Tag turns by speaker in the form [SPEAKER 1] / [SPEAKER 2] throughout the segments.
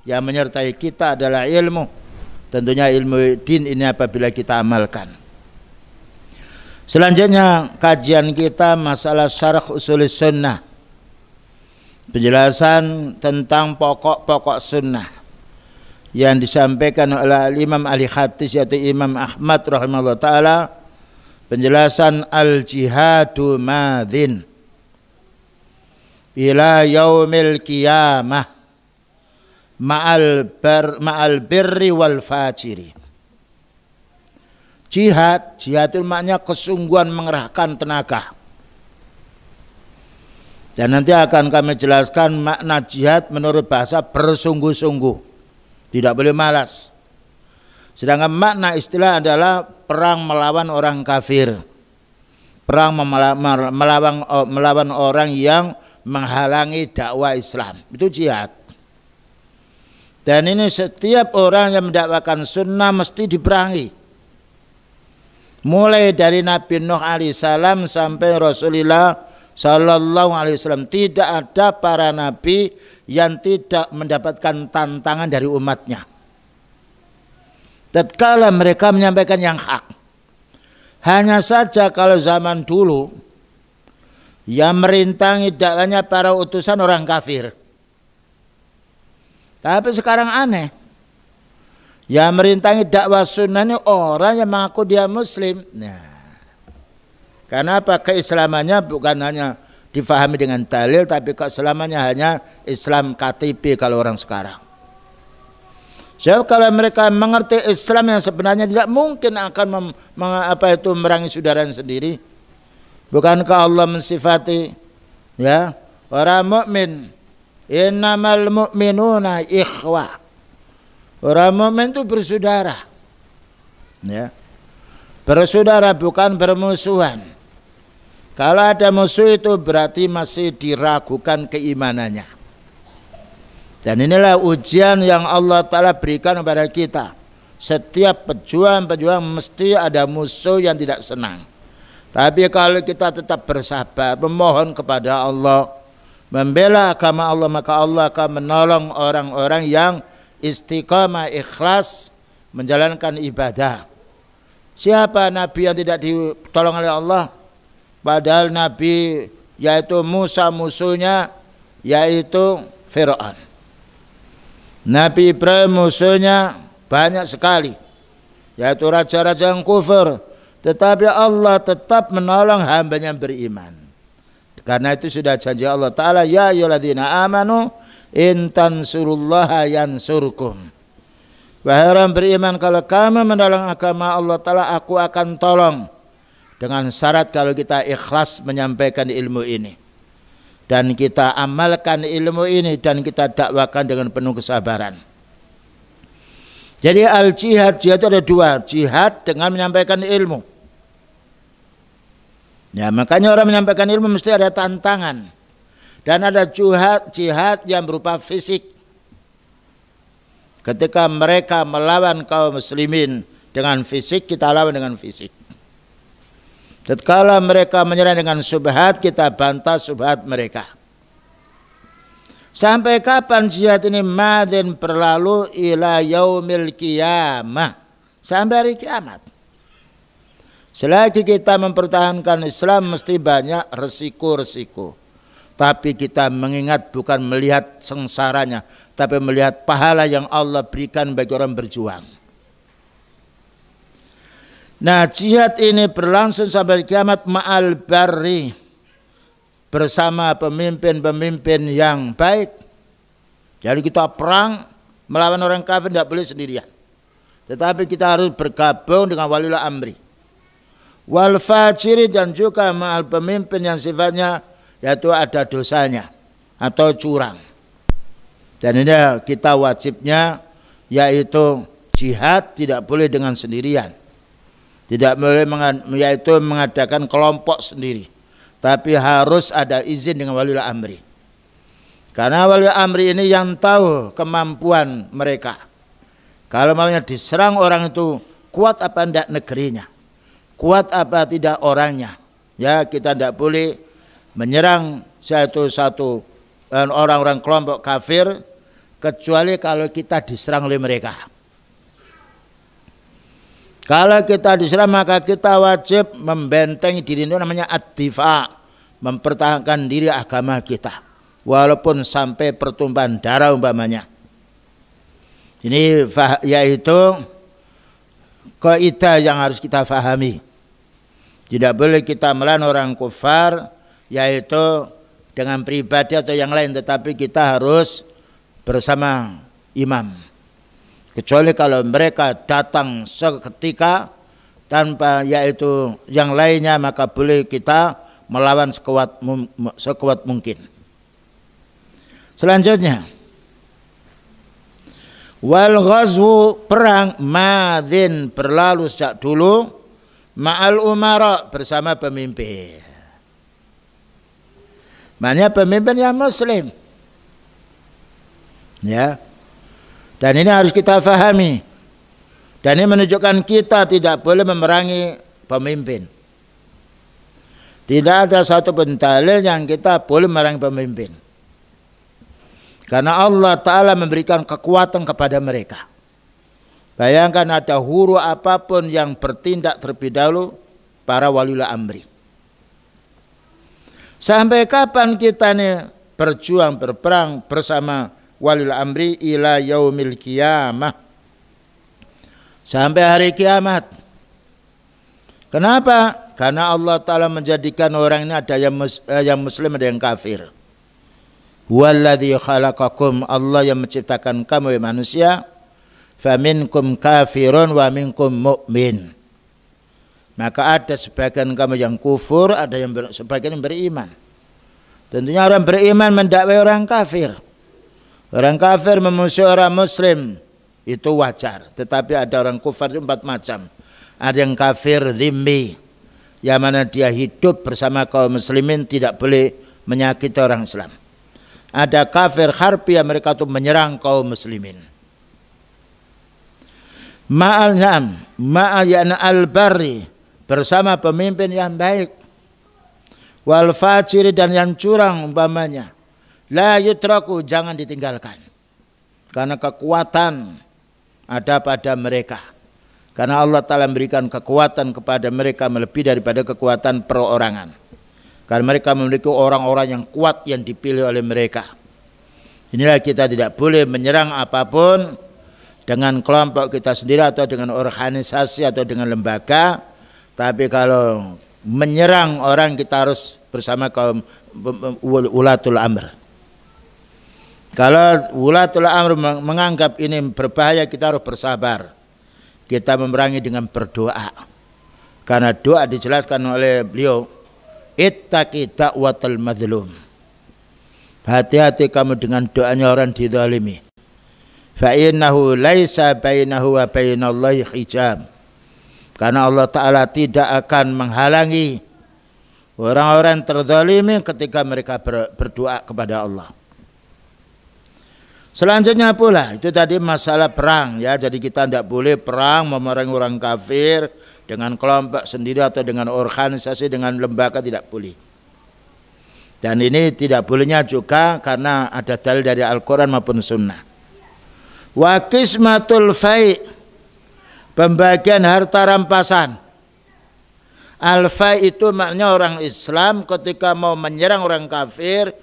[SPEAKER 1] yang menyertai kita adalah ilmu. Tentunya ilmu din ini apabila kita amalkan. Selanjutnya kajian kita masalah syarah usul sunnah, penjelasan tentang pokok-pokok sunnah yang disampaikan oleh Imam ahli hadis yaitu Imam Ahmad rahimahullah taala. Penjelasan al-jihadu madhin ila yaumil qiyamah ma'al birri wal fajiri. Jihad itu maknanya kesungguhan mengerahkan tenaga. Dan nanti akan kami jelaskan makna jihad menurut bahasa bersungguh-sungguh. Tidak boleh malas. Sedangkan makna istilah adalah perang melawan orang kafir. Perang melawan orang yang menghalangi dakwah Islam. Itu jihad. Dan ini setiap orang yang mendakwakan sunnah mesti diperangi. Mulai dari Nabi Nuh alaihissalam sampai Rasulullah sallallahu alaihi wasallam, tidak ada para nabi yang tidak mendapatkan tantangan dari umatnya. Tatkala mereka menyampaikan yang hak. Hanya saja kalau zaman dulu yang merintangi dakwahnya para utusan orang kafir. Tapi sekarang aneh. Yang merintangi dakwah sunnah ini orang yang mengaku dia muslim. Nah, karena apa? Keislamannya bukan hanya difahami dengan dalil, tapi keislamannya hanya Islam KTP kalau orang sekarang. Sebab kalau mereka mengerti Islam yang sebenarnya tidak mungkin akan merangi saudaranya sendiri. Bukankah Allah mensifati ya orang mukmin, innamal mu'minuna ikhwah. Orang mukmin itu bersaudara. Ya. Bersaudara bukan bermusuhan. Kalau ada musuh itu berarti masih diragukan keimanannya. Dan inilah ujian yang Allah Ta'ala berikan kepada kita. Setiap pejuang mesti ada musuh yang tidak senang. Tapi kalau kita tetap bersabar, memohon kepada Allah, membela agama Allah, maka Allah akan menolong orang-orang yang istiqamah ikhlas menjalankan ibadah. Siapa nabi yang tidak ditolong oleh Allah? Padahal nabi yaitu Musa musuhnya yaitu Fir'aun. Nabi Ibrahim musuhnya banyak sekali, yaitu raja-raja yang kufur. Tetapi Allah tetap menolong hambanya yang beriman. Karena itu sudah janji Allah Ta'ala, ya ayyuhalladzina amanu in tansurullaha yansurkum. Wahai orang beriman, kalau kamu menolong agama Allah Ta'ala, aku akan tolong. Dengan syarat kalau kita ikhlas menyampaikan ilmu ini. Dan kita amalkan ilmu ini dan kita dakwakan dengan penuh kesabaran. Jadi al-jihad itu ada dua. Jihad dengan menyampaikan ilmu. Ya, makanya orang menyampaikan ilmu mesti ada tantangan. Dan ada jihad yang berupa fisik. Ketika mereka melawan kaum muslimin dengan fisik, kita lawan dengan fisik. Tatkala mereka menyerang dengan subhat, kita bantah subhat mereka. Sampai kapan jihad ini? Madin berlalu ila yaumil qiyamah, sampai hari kiamat. Selagi kita mempertahankan Islam mesti banyak resiko-resiko. Tapi kita mengingat bukan melihat sengsaranya, tapi melihat pahala yang Allah berikan bagi orang berjuang. Nah, jihad ini berlangsung sampai kiamat ma'al barri, bersama pemimpin-pemimpin yang baik. Jadi kita perang melawan orang kafir tidak boleh sendirian. Tetapi kita harus bergabung dengan waliul amri. Wal fajiri, dan juga ma'al pemimpin yang sifatnya yaitu ada dosanya atau curang. Dan ini kita wajibnya yaitu jihad tidak boleh dengan sendirian. Tidak boleh yaitu mengadakan kelompok sendiri. Tapi harus ada izin dengan waliul amri. Karena waliul amri ini yang tahu kemampuan mereka. Kalau maunya diserang orang itu, kuat apa tidak negerinya? Kuat apa tidak orangnya? Ya, kita tidak boleh menyerang satu orang-orang kelompok kafir kecuali kalau kita diserang oleh mereka. Kalau kita diserang maka kita wajib membentengi diri, itu namanya ad-difa, mempertahankan diri agama kita walaupun sampai pertumpahan darah umpamanya. Ini yaitu kaidah yang harus kita fahami. Tidak boleh kita melawan orang kufar, yaitu dengan pribadi atau yang lain, tetapi kita harus bersama imam. Kecuali kalau mereka datang seketika tanpa yaitu yang lainnya, maka boleh kita melawan sekuat mungkin. Selanjutnya, wal ghazwu, perang, madin, berlalu sejak dulu, ma'al umara, bersama pemimpin. Maknanya pemimpin yang muslim. Ya. Dan ini harus kita fahami. Dan ini menunjukkan kita tidak boleh memerangi pemimpin. Tidak ada satu pun dalil yang kita boleh memerangi pemimpin. Karena Allah Ta'ala memberikan kekuatan kepada mereka. Bayangkan ada huru apapun yang bertindak terlebih dahulu para waliul amri. Sampai kapan kita nih berjuang berperang bersama waliul amri ila yaumil qiyamah, sampai hari kiamat. Kenapa? Karena Allah Ta'ala menjadikan orang ini ada yang muslim, ada yang kafir. Walladzi khalaqakum, Allah yang menciptakan kamu manusia. Faminkum kafirun wa minkum mu'min. Maka ada sebagian kamu yang kufur, ada yang sebagian yang beriman. Tentunya orang beriman mendakwai orang kafir. Orang kafir memusuhi orang muslim, itu wajar. Tetapi ada orang kufar itu 4 macam. Ada yang kafir dhimmi, yang mana dia hidup bersama kaum muslimin, tidak boleh menyakiti orang Islam. Ada kafir harbi, yang mereka itu menyerang kaum muslimin. Ma'al yana al-barri, bersama pemimpin yang baik. Wal fajiri, dan yang curang umpamanya. La yutraku, jangan ditinggalkan. Karena kekuatan ada pada mereka. Karena Allah Ta'ala memberikan kekuatan kepada mereka melebihi daripada kekuatan perorangan. Karena mereka memiliki orang-orang yang kuat yang dipilih oleh mereka. Inilah kita tidak boleh menyerang apapun dengan kelompok kita sendiri atau dengan organisasi atau dengan lembaga. Tapi kalau menyerang orang, kita harus bersama kaum ulatul amr. Kalau ulatul amr menganggap ini berbahaya, kita harus bersabar. Kita memerangi dengan berdoa. Karena doa dijelaskan oleh beliau, ittaqi da'watal mazlum. Hati-hati kamu dengan doanya orang dizalimi. Fa innahu laisa bainahu wa bainallahi hijab. Karena Allah Ta'ala tidak akan menghalangi orang-orang terzalimi ketika mereka berdoa kepada Allah. Selanjutnya pula, itu tadi masalah perang ya. Jadi kita tidak boleh perang memerangi orang kafir dengan kelompok sendiri atau dengan organisasi, dengan lembaga, tidak boleh. Dan ini tidak bolehnya juga karena ada dalil dari Al-Quran maupun Sunnah. Wa qismatul fai', pembagian harta rampasan. Al-fai' itu maknanya orang Islam ketika mau menyerang orang kafir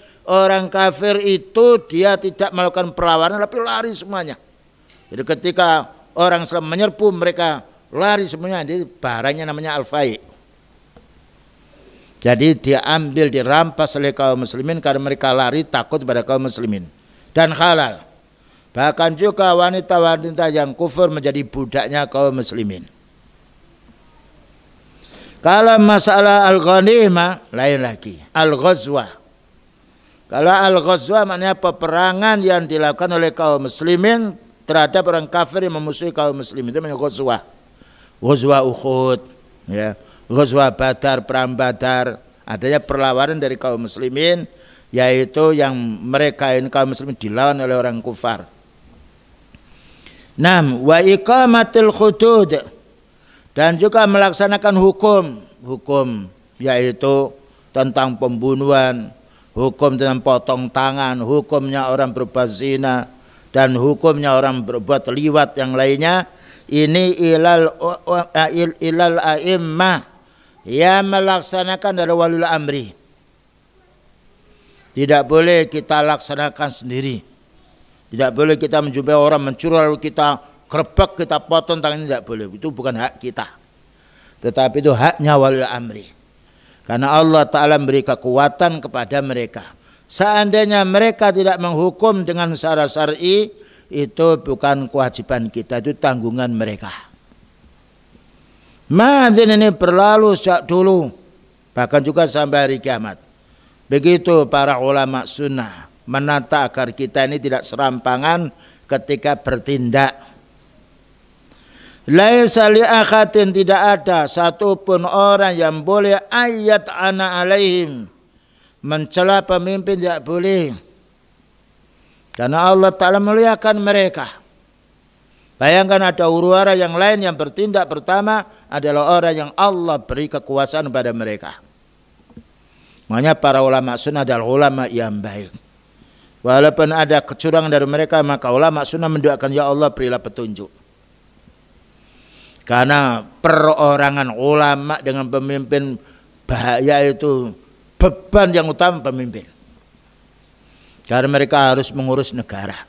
[SPEAKER 1] itu dia tidak melakukan perlawanan tapi lari semuanya. Jadi ketika orang Islam menyerbu, mereka lari semuanya. Jadi barangnya namanya al-fai'. Jadi dia ambil, dirampas oleh kaum muslimin karena mereka lari takut pada kaum muslimin. Dan halal. Bahkan juga wanita-wanita yang kufur menjadi budaknya kaum muslimin. Kalau masalah al-ghanimah lain lagi, al-ghazwah. Kalau al-ghazwah maknanya peperangan yang dilakukan oleh kaum muslimin terhadap orang kafir yang memusuhi kaum muslimin, itu namanya ghazwah. Ghazwah Uhud, ya. Ghazwah Badar, perang Badar, adanya perlawanan dari kaum muslimin, yaitu yang mereka ini kaum muslimin dilawan oleh orang kufar. Wa iqamatil hudud, dan juga melaksanakan hukum yaitu tentang pembunuhan, hukum tentang potong tangan, hukumnya orang berbuat zina, dan hukumnya orang berbuat liwat yang lainnya, ini ilal a'immah yang melaksanakan dari waliul amri. Tidak boleh kita laksanakan sendiri. Tidak boleh kita menjumpai orang mencuri lalu kita kerebek, kita potong tangannya, tidak boleh. Itu bukan hak kita. Tetapi itu haknya waliul amri. Karena Allah Ta'ala memberi kekuatan kepada mereka. Seandainya mereka tidak menghukum dengan secara syar'i, itu bukan kewajiban kita, itu tanggungan mereka. Madzin ini berlalu sejak dulu, bahkan juga sampai hari kiamat. Begitu para ulama sunnah menata agar kita ini tidak serampangan ketika bertindak. Laisa li akhatin, tidak ada satupun orang yang boleh ayat ana alaihim, mencela pemimpin, tidak boleh. Karena Allah Ta'ala memuliakan mereka. Bayangkan ada huru-hara yang lain yang bertindak pertama adalah orang yang Allah beri kekuasaan pada mereka. Makanya para ulama sunnah adalah ulama yang baik. Walaupun ada kecurangan dari mereka, maka ulama sunnah mendoakan, ya Allah berilah petunjuk. Karena perorangan ulama dengan pemimpin bahaya, itu beban yang utama pemimpin. Karena mereka harus mengurus negara,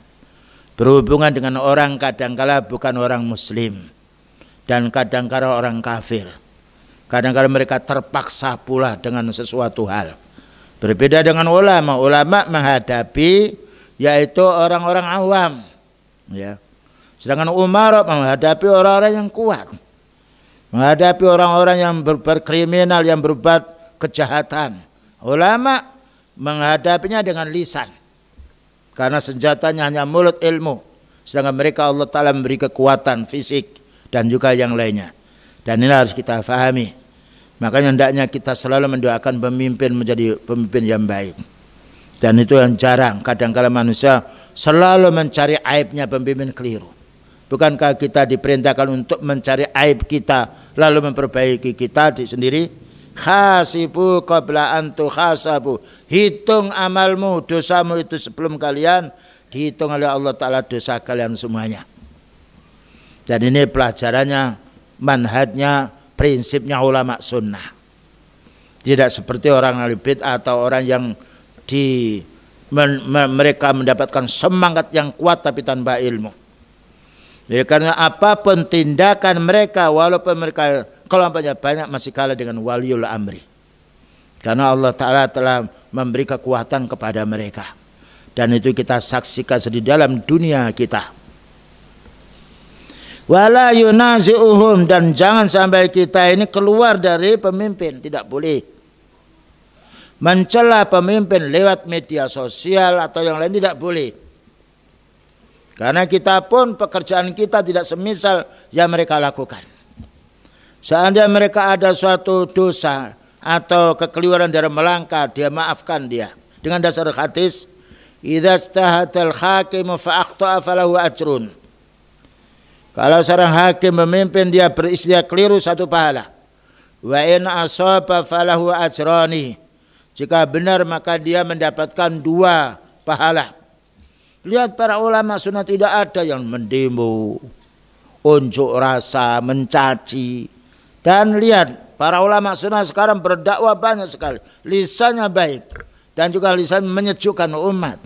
[SPEAKER 1] berhubungan dengan orang kadangkala bukan orang muslim, dan kadangkala orang kafir. Kadang-kadang mereka terpaksa pula dengan sesuatu hal. Berbeda dengan ulama. Ulama menghadapi yaitu orang-orang awam, ya. Sedangkan umara menghadapi orang-orang yang kuat, menghadapi orang-orang yang berbuat kriminal, yang berbuat kejahatan. Ulama menghadapinya dengan lisan, karena senjatanya hanya mulut ilmu. Sedangkan mereka Allah Ta'ala memberi kekuatan fisik dan juga yang lainnya. Dan ini harus kita fahami. Makanya hendaknya kita selalu mendoakan pemimpin menjadi pemimpin yang baik. Dan itu yang jarang. Kadang-kadang manusia selalu mencari aibnya pemimpin, keliru. Bukankah kita diperintahkan untuk mencari aib kita lalu memperbaiki kita sendiri? Khasibu qabla an tukhasabu. Hitung amalmu, dosamu itu sebelum kalian dihitung oleh Allah Ta'ala dosa kalian semuanya. Dan ini pelajarannya, manhajnya, prinsipnya ulama sunnah. Tidak seperti orang ahli bid'ah atau orang yang mereka mendapatkan semangat yang kuat tapi tanpa ilmu. Ya, karena apapun tindakan mereka, walaupun mereka kelompoknya banyak, masih kalah dengan waliul amri. Karena Allah Ta'ala telah memberi kekuatan kepada mereka. Dan itu kita saksikan di dalam dunia kita. Wala yunazi'uhum, dan jangan sampai kita ini keluar dari pemimpin, tidak boleh mencela pemimpin lewat media sosial atau yang lain, tidak boleh. Karena kita pun pekerjaan kita tidak semisal yang mereka lakukan. Seandainya mereka ada suatu dosa atau kekeliruan dari melangkah, dia maafkan dia dengan dasar hadis, idza ijtahadal hakimu fa akhta'a falahu ajrun. Kalau seorang hakim memimpin, dia beristilah keliru, satu pahala. Wa in asaba falahu ajrani. Jika benar maka dia mendapatkan 2 pahala. Lihat para ulama sunnah, tidak ada yang mendemo, unjuk rasa, mencaci. Dan lihat para ulama sunnah sekarang berdakwah banyak sekali. Lisannya baik dan juga lisan menyejukkan umat.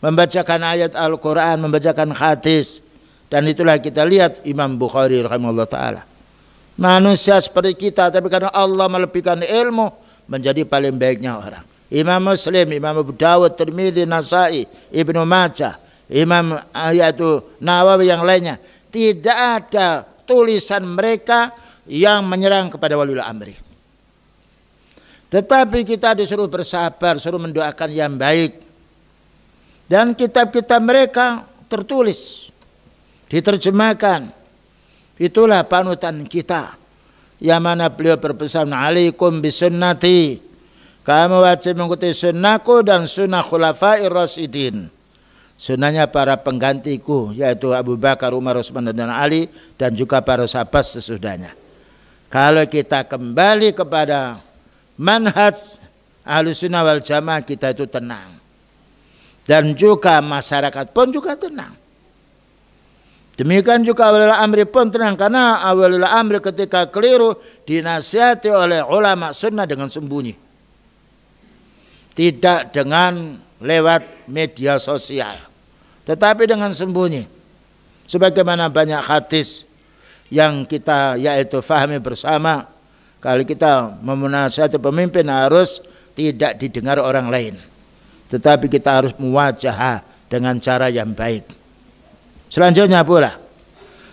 [SPEAKER 1] Membacakan ayat Al-Quran, membacakan hadis. Dan itulah kita lihat Imam Bukhari rahimahullah ta'ala. Manusia seperti kita, tapi karena Allah melebihkan ilmu, menjadi paling baiknya orang. Imam Muslim, Imam Abu Dawud, Tirmidzi, Nasai, Ibnu Majah, Imam yaitu Nawawi yang lainnya. Tidak ada tulisan mereka yang menyerang kepada waliul amri. Tetapi kita disuruh bersabar, suruh mendoakan yang baik. Dan kitab-kitab mereka tertulis, diterjemahkan. Itulah panutan kita. Yang mana beliau berpesan, alaikum bisunnati, kamu wajib mengikuti sunnahku dan sunnah khulafair rasyidin, sunnahnya para penggantiku, yaitu Abu Bakar, Umar, Utsman dan Ali, dan juga para sahabat sesudahnya. Kalau kita kembali kepada manhaj Ahlussunnah wal Jamaah, kita itu tenang. Dan juga masyarakat pun juga tenang. Demikian juga walil amri pun tenang, karena walil amri ketika keliru dinasihati oleh ulama sunnah dengan sembunyi, tidak dengan lewat media sosial, tetapi dengan sembunyi. Sebagaimana banyak hadis yang kita yaitu fahami bersama, kalau kita memunasihati pemimpin harus tidak didengar orang lain, tetapi kita harus muwajahah dengan cara yang baik. Selanjutnya pula,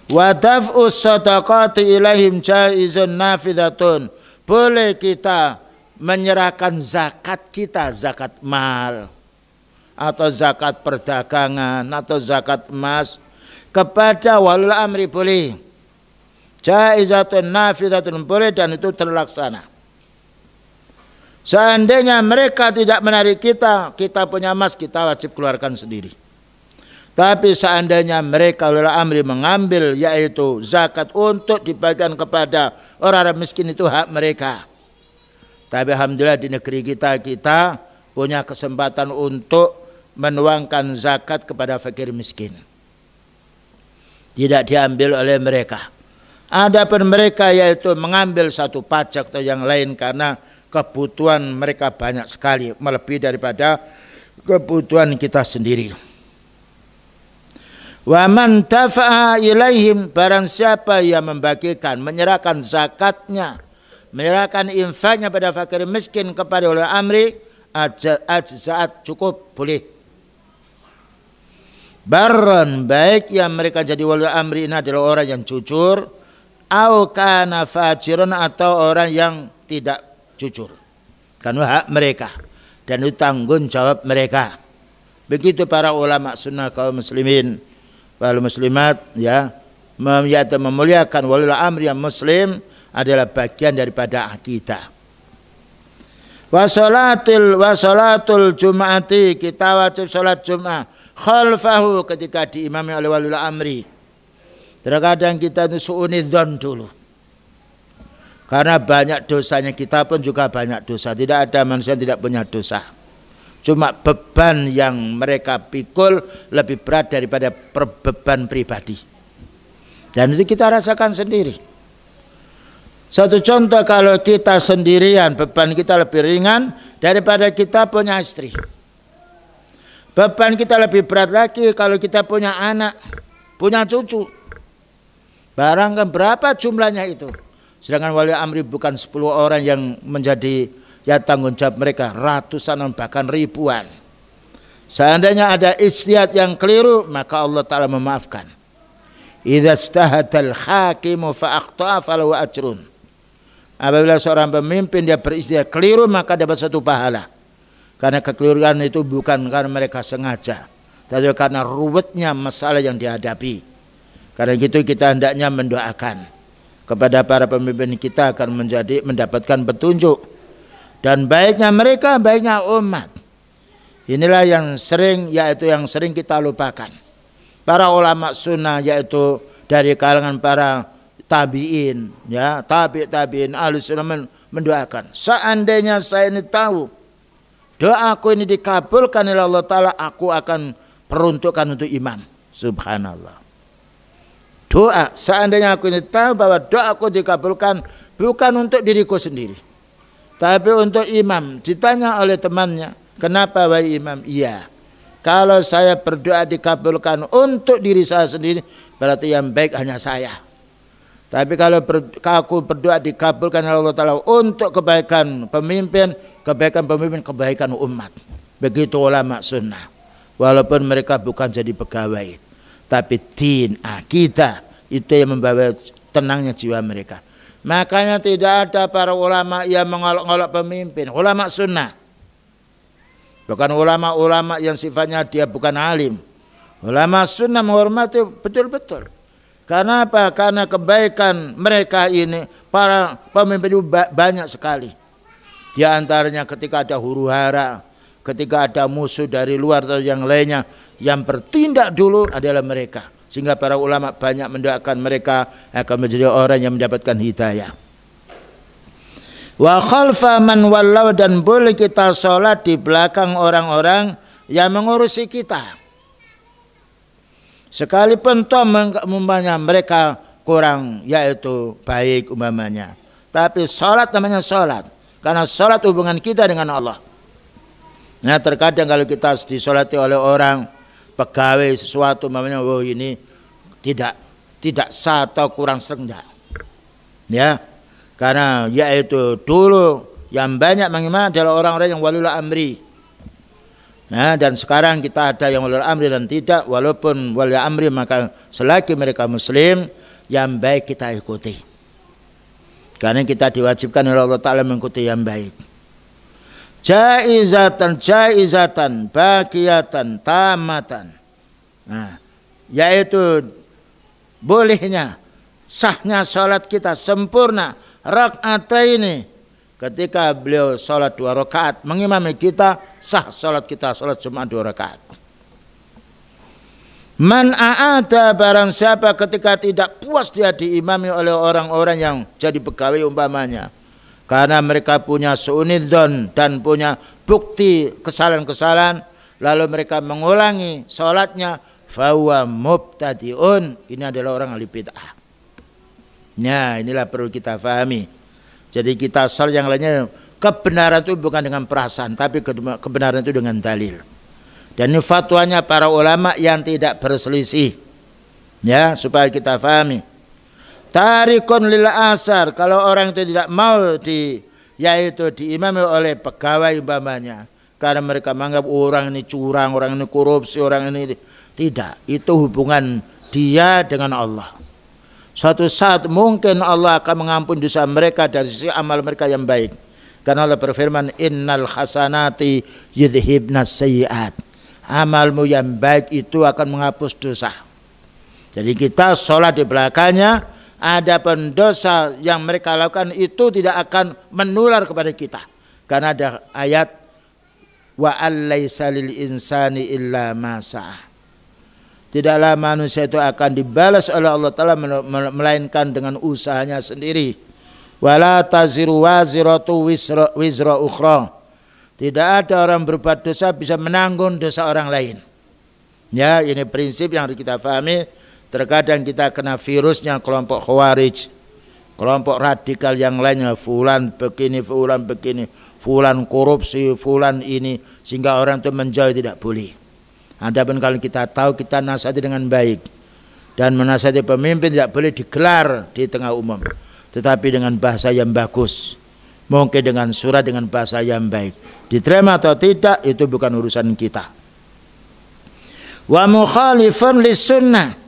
[SPEAKER 1] wa daf'us shadaqati ilaihim jaizun nafidatun. Boleh kita menyerahkan zakat kita, zakat mal atau zakat perdagangan atau zakat emas kepada walil amri, boleh. Jaizatun nafidatun, boleh, dan itu terlaksana. Seandainya mereka tidak menarik kita, kita punya emas, kita wajib keluarkan sendiri. Tapi seandainya mereka walil amri mengambil yaitu zakat untuk dibagikan kepada orang-orang miskin, itu hak mereka. Tapi alhamdulillah di negeri kita punya kesempatan untuk menuangkan zakat kepada fakir miskin. Tidak diambil oleh mereka. Adapun mereka yaitu mengambil satu pajak atau yang lain karena kebutuhan mereka banyak sekali, melebihi daripada kebutuhan kita sendiri. Wa man tafa'a ilaihim, barang siapa yang membagikan, menyerahkan zakatnya, menyerahkan infaknya pada fakir miskin kepada ulil amri, ajza'at, cukup, boleh. Barran, baik yang mereka jadi wali amri ini adalah orang yang jujur, au kana fajirun, atau orang yang tidak jujur, karena hak mereka dan itu tanggung jawab mereka. Begitu para ulama sunnah kaum muslimin wal muslimat ya, memuliakan walil amri yang muslim adalah bagian daripada akidah. Wa salatul jum'ati, kita wajib salat Jumat khalfahu, ketika diimami oleh walil amri. Terkadang kita itu su'unidzon dulu, karena banyak dosanya, kita pun juga banyak dosa. Tidak ada manusia yang tidak punya dosa. Cuma beban yang mereka pikul lebih berat daripada beban pribadi. Dan itu kita rasakan sendiri. Satu contoh, kalau kita sendirian beban kita lebih ringan daripada kita punya istri. Beban kita lebih berat lagi kalau kita punya anak, punya cucu. Barangkali berapa jumlahnya itu. Sedangkan wali amri bukan 10 orang yang menjadi ya tanggung jawab mereka, ratusan bahkan ribuan. Seandainya ada ijtihad yang keliru, maka Allah Ta'ala memaafkan. Idza ijtahadal hakimu fa akhta'a falahu ajrun. Apabila seorang pemimpin dia berijtihad keliru, maka dapat satu pahala. Karena kekeliruan itu bukan karena mereka sengaja, tapi karena ruwetnya masalah yang dihadapi. Karena itu kita hendaknya mendoakan kepada para pemimpin kita akan mendapatkan petunjuk. Dan baiknya mereka, baiknya umat. Inilah yang sering kita lupakan. Para ulama sunnah yaitu dari kalangan para tabi'in, ya, tabi'in ahli sunnah mendoakan. Seandainya saya ini tahu doaku ini dikabulkan oleh Allah Ta'ala, aku akan peruntukkan untuk imam. Subhanallah. Doa, seandainya aku ini tahu bahwa doaku dikabulkan bukan untuk diriku sendiri, tapi untuk imam. Ditanya oleh temannya, kenapa wahai imam? Iya, kalau saya berdoa dikabulkan untuk diri saya sendiri, berarti yang baik hanya saya. Tapi kalau aku berdoa dikabulkan oleh Allah Ta'ala untuk kebaikan pemimpin, kebaikan umat. Begitu ulama sunnah. Walaupun mereka bukan jadi pegawai, tapi din, akidah, itu yang membawa tenangnya jiwa mereka. Makanya tidak ada para ulama yang mengolok-olok pemimpin, ulama sunnah. Bukan ulama-ulama yang sifatnya dia bukan alim. Ulama sunnah menghormati betul-betul. Karena apa? Karena kebaikan mereka ini, para pemimpin itu banyak sekali. Di antaranya ketika ada huru-hara, ketika ada musuh dari luar atau yang lainnya, yang bertindak dulu adalah mereka. Sehingga para ulama banyak mendoakan mereka akan menjadi orang yang mendapatkan hidayah. Wa khalfa man wallaw, dan boleh kita sholat di belakang orang-orang yang mengurusi kita. Sekalipun toh umpamanya mereka kurang yaitu baik umpamanya, tapi sholat namanya sholat, karena sholat hubungan kita dengan Allah. Nah terkadang kalau kita disolati oleh orang pegawai sesuatu umpamanya, oh ini tidak sah atau kurang serendah, ya, karena yaitu dulu yang banyak mengiman adalah orang-orang yang waliul amri. Nah dan sekarang kita ada yang waliul amri dan tidak, walaupun waliul amri maka selagi mereka muslim yang baik kita ikuti, karena kita diwajibkan oleh Allah Ta'ala mengikuti yang baik. Jaizatan baqiyatan tamatan. Nah, yaitu bolehnya sahnya salat kita sempurna rakaataini, ketika beliau salat 2 rakaat mengimami kita, sah salat kita salat Jumat 2 rakaat. Man a'ada, barang siapa ketika tidak puas dia diimami oleh orang-orang yang jadi pegawai umpamanya, karena mereka punya su'unidzon dan punya bukti kesalahan-kesalahan, lalu mereka mengulangi sholatnya, fahuwa mubtadi'un, ini adalah orang ahli bid'ah. Nah inilah perlu kita pahami. Jadi kita sholat yang lainnya, kebenaran itu bukan dengan perasaan, tapi kebenaran itu dengan dalil. Dan ini fatwanya para ulama yang tidak berselisih, ya, supaya kita pahami. Tarikun lil asar, kalau orang itu tidak mau yaitu diimami oleh pegawai umpamanya, karena mereka menganggap orang ini curang, orang ini korupsi, orang ini tidak, itu hubungan dia dengan Allah. Suatu saat mungkin Allah akan mengampuni dosa mereka dari sisi amal mereka yang baik, karena Allah berfirman innal hasanati yudhibnas sayyiat, amalmu yang baik itu akan menghapus dosa. Jadi kita sholat di belakangnya, ada pendosa yang mereka lakukan itu tidak akan menular kepada kita, karena ada ayat wa allaisa lil insani illa ma sa'ah, tidaklah manusia itu akan dibalas oleh Allah Ta'ala melainkan dengan usahanya sendiri. Wala taziru waziratu wizra ukhra, tidak ada orang berbuat dosa bisa menanggung dosa orang lain. Ya, ini prinsip yang harus kita pahami. Terkadang kita kena virusnya kelompok khawarij, kelompok radikal yang lainnya, fulan begini, fulan korupsi, fulan ini, sehingga orang itu menjauh, tidak boleh. Adapun kalau kita tahu, kita nasihati dengan baik, dan menasihati pemimpin tidak boleh digelar di tengah umum, tetapi dengan bahasa yang bagus, mungkin dengan surat dengan bahasa yang baik. Diterima atau tidak itu bukan urusan kita. Wa mukhalifun lis sunnah,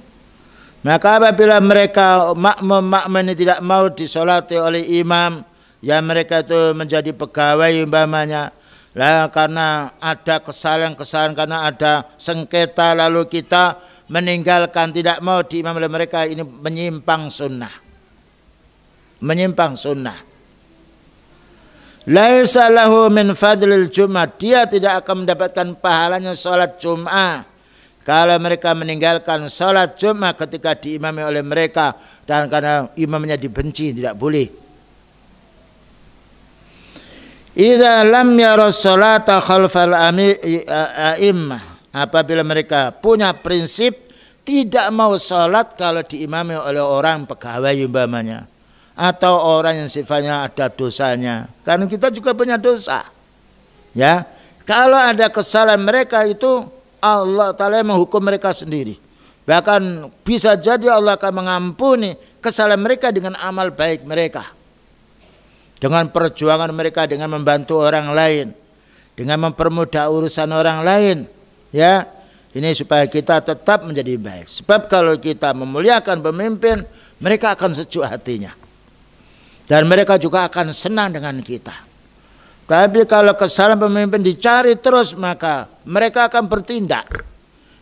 [SPEAKER 1] maka apabila mereka makmum ini tidak mau disolati oleh imam, ya mereka itu menjadi pegawai umpamanya, lah karena ada kesalahan-kesalahan, karena ada sengketa, lalu kita meninggalkan, tidak mau diimam oleh mereka, ini menyimpang sunnah. Menyimpang sunnah. Laisa lahu min fadlil Jumat, dia tidak akan mendapatkan pahalanya sholat Jum'ah kalau mereka meninggalkan sholat Jumat ketika diimami oleh mereka, dan karena imamnya dibenci, tidak boleh. Idza lam yara sholata khalfal a'immah, apabila mereka punya prinsip tidak mau sholat kalau diimami oleh orang pegawai umpamanya, atau orang yang sifatnya ada dosanya, karena kita juga punya dosa, ya. Kalau ada kesalahan mereka itu Allah Ta'ala menghukum mereka sendiri. Bahkan bisa jadi Allah akan mengampuni kesalahan mereka dengan amal baik mereka, dengan perjuangan mereka, dengan membantu orang lain, dengan mempermudah urusan orang lain, ya. Ini supaya kita tetap menjadi baik. Sebab kalau kita memuliakan pemimpin, mereka akan sejuk hatinya, dan mereka juga akan senang dengan kita. Tapi kalau kesalahan pemimpin dicari terus, maka mereka akan bertindak,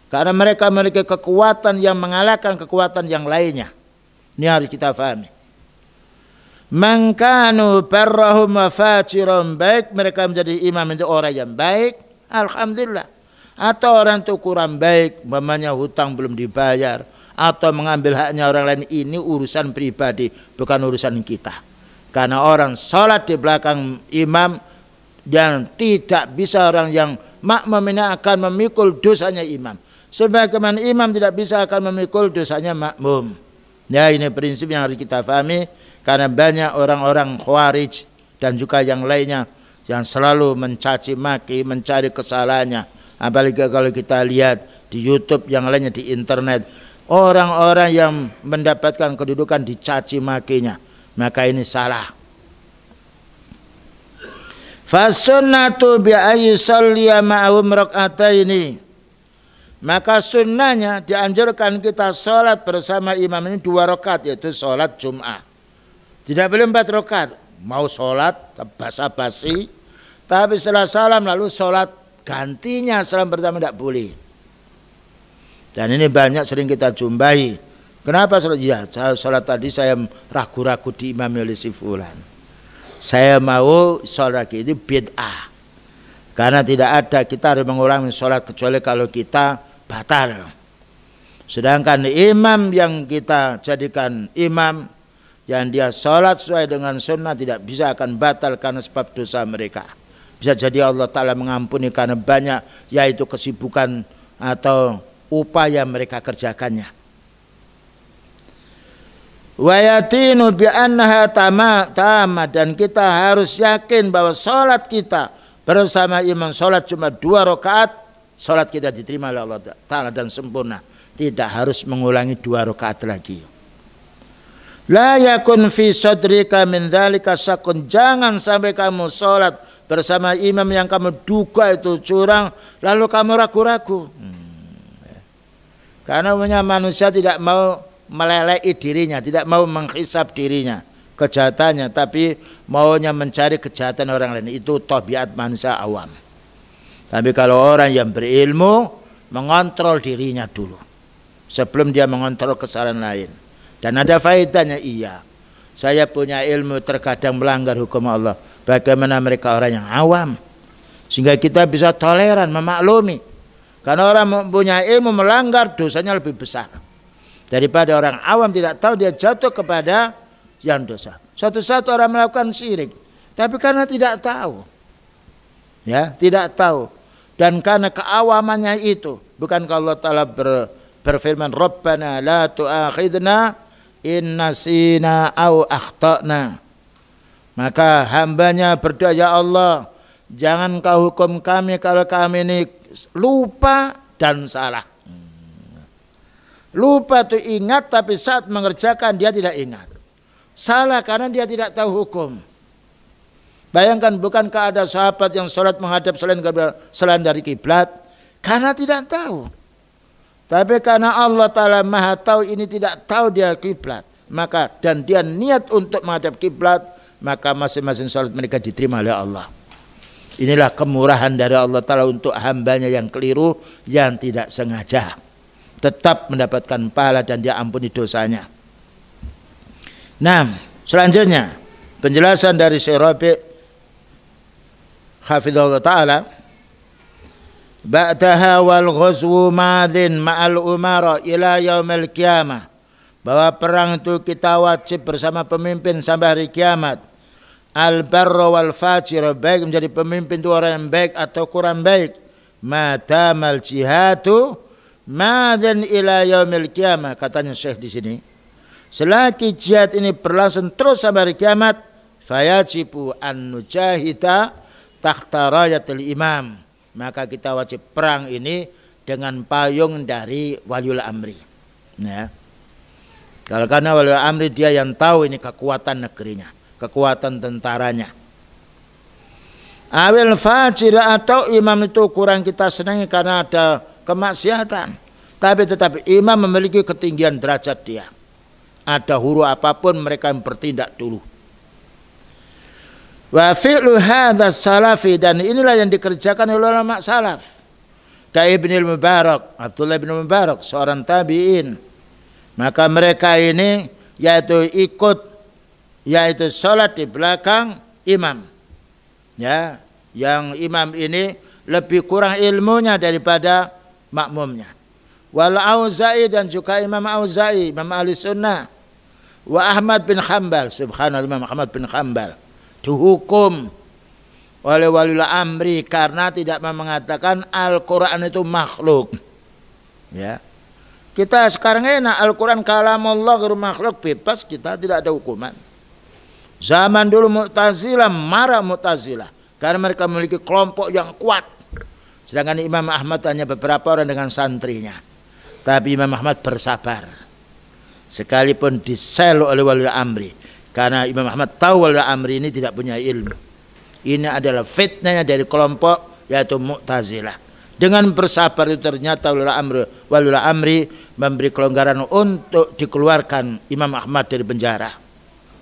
[SPEAKER 1] karena mereka memiliki kekuatan yang mengalahkan kekuatan yang lainnya. Ini harus kita pahami. Man kanu barrahum wa fajirum, baik mereka menjadi imam itu orang yang baik, alhamdulillah. Atau orang itu kurang baik, umpamanya hutang belum dibayar, atau mengambil haknya orang lain, ini urusan pribadi, bukan urusan kita. Karena orang sholat di belakang imam, dan tidak bisa orang yang makmum ini akan memikul dosanya imam. sebagaimana imam tidak bisa akan memikul dosanya makmum. Ya, ini prinsip yang harus kita pahami, karena banyak orang-orang Khawarij dan juga yang lainnya yang selalu mencaci maki, mencari kesalahannya. Apalagi kalau kita lihat di YouTube, yang lainnya di internet, orang-orang yang mendapatkan kedudukan dicaci makinya, maka ini salah. Fasunnatu bi ayyi salliya ma'ahum rak'ataini. Maka sunnahnya dianjurkan kita sholat bersama imam ini 2 rakaat, yaitu sholat Jum'ah. Tidak boleh 4 rakaat. Mau sholat basa-basi, tapi setelah salam lalu sholat gantinya salam pertama tidak boleh. Dan ini banyak sering kita jumpai. Kenapa sholat? Ya, sholat tadi saya ragu-ragu diimami oleh si fulan. Saya mau sholat itu bid'ah, karena tidak ada kita harus mengulangi sholat kecuali kalau kita batal. Sedangkan imam yang kita jadikan imam, yang dia sholat sesuai dengan sunnah, tidak bisa akan batal karena sebab dosa mereka. Bisa jadi Allah Ta'ala mengampuni karena banyak, yaitu kesibukan atau upaya mereka kerjakannya. Wa yatinu bi annaha tamah, dan kita harus yakin bahwa sholat kita bersama imam sholat cuma 2 rakaat, sholat kita diterima oleh Allah Ta'ala dan sempurna, tidak harus mengulangi 2 rakaat lagi. La yakun fi sadrika min dzalika syakun, jangan sampai kamu sholat bersama imam yang kamu duga itu curang lalu kamu ragu-ragu. Karena manusia tidak mau melelei dirinya, tidak mau menghisap dirinya, kejahatannya, tapi maunya mencari kejahatan orang lain. Itu tabiat manusia awam. Tapi kalau orang yang berilmu, mengontrol dirinya dulu sebelum dia mengontrol kesalahan lain. Dan ada faedahnya, iya. Saya punya ilmu, terkadang melanggar hukum Allah. Bagaimana mereka orang yang awam? Sehingga kita bisa toleran, memaklumi. Karena orang mempunyai ilmu melanggar, dosanya lebih besar daripada orang awam tidak tahu, dia jatuh kepada yang dosa. Suatu saat orang melakukan syirik, tapi karena tidak tahu, ya, tidak tahu, dan karena keawamannya itu, bukankah Allah Ta'ala berfirman, Rabbana la tu'akhidna in nasina au akhtana. Maka hambanya berdoa, ya Allah, jangan kau hukum kami kalau kami ini lupa dan salah. Lupa itu ingat, tapi saat mengerjakan dia tidak ingat. Salah karena dia tidak tahu hukum. Bayangkan, bukankah ada sahabat yang sholat menghadap selain dari kiblat? Karena tidak tahu. Tapi karena Allah Ta'ala Maha tahu, ini tidak tahu dia kiblat, maka dan dia niat untuk menghadap kiblat, maka masing-masing sholat mereka diterima oleh Allah. Inilah kemurahan dari Allah Ta'ala untuk hambanya yang keliru, yang tidak sengaja, tetap mendapatkan pahala dan dia ampuni dosanya. Nah, selanjutnya penjelasan dari Syekh Rabi' hafizahullah ta'ala, ba'daha wal ghazwu madhin ma'al umara ila yaumil qiyamah, bahwa perang itu kita wajib bersama pemimpin sampai hari kiamat. Al barra wal fajir, baik menjadi pemimpin itu orang yang baik atau kurang baik, madamal jihadu madhan ila yaumil qiyamah, katanya Syekh di sini. Selagi jihad ini berlangsung terus sampai hari kiamat, fayajibu an nujahida tahta rayatil imam, maka kita wajib perang ini dengan payung dari waliul amri. Ya. Kalau karena waliul amri dia yang tahu ini kekuatan negerinya, kekuatan tentaranya. Awil fajir, atau imam itu kurang kita senangi karena ada kemaksiatan, tetapi imam memiliki ketinggian derajat dia. Ada huru apapun mereka yang bertindak dulu. Wa fi'lu hadza salafi, dan inilah yang dikerjakan oleh ulama salaf. Kayak Ibnu Mubarak, Abdullah bin Mubarak, seorang tabi'in. Maka mereka ini yaitu salat di belakang imam. Ya, yang imam ini lebih kurang ilmunya daripada makmumnya. Wal Auza'i, dan juga Imam Auza'i, Imam Ahli Sunnah. Wa Ahmad bin Hanbal, subhanallah, Imam Ahmad bin Hanbal dihukum oleh waliul amri karena tidak mengatakan Al-Quran itu makhluk. Ya. Kita sekarang enak, Al-Quran kalamullah ghairu makhluk, bebas, kita tidak ada hukuman. Zaman dulu Mu'tazilah, marah Mu'tazilah karena mereka memiliki kelompok yang kuat. Sedangkan Imam Ahmad hanya beberapa orang dengan santrinya. Tapi Imam Ahmad bersabar. Sekalipun disel oleh wali amri. Karena Imam Ahmad tahu wali amri ini tidak punya ilmu. Ini adalah fitnahnya dari kelompok yaitu Mu'tazilah. Dengan bersabar itu ternyata wali amri memberi kelonggaran untuk dikeluarkan Imam Ahmad dari penjara.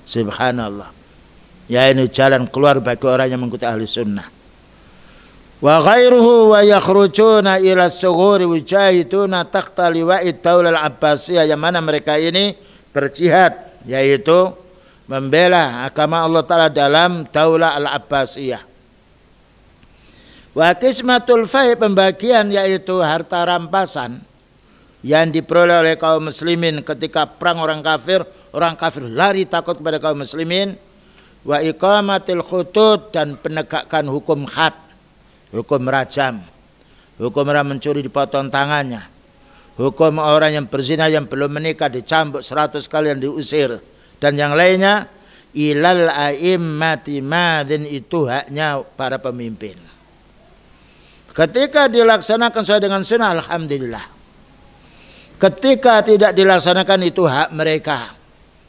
[SPEAKER 1] Subhanallah. Ya, ini jalan keluar bagi orang yang mengikuti ahli sunnah. Wa ghairuhu wa yakhrujuna ila sughuri wujahiduna takhta liwa'id daulah al-Abbasiyah, yang mana mereka ini berjihad yaitu membela agama Allah Ta'ala dalam daulah al-Abbasiyah. Wa qismatul fai, pembagian yaitu harta rampasan yang diperoleh oleh kaum muslimin ketika perang orang kafir lari takut kepada kaum muslimin. Wa iqamatil khutut, dan penegakan hukum had, hukum rajam, hukum orang mencuri dipotong tangannya, hukum orang yang berzina yang belum menikah dicambuk 100 kali dan diusir, dan yang lainnya. Ilal a'immati madin, itu haknya para pemimpin. Ketika dilaksanakan sesuai dengan sunnah, alhamdulillah. Ketika tidak dilaksanakan, itu hak mereka,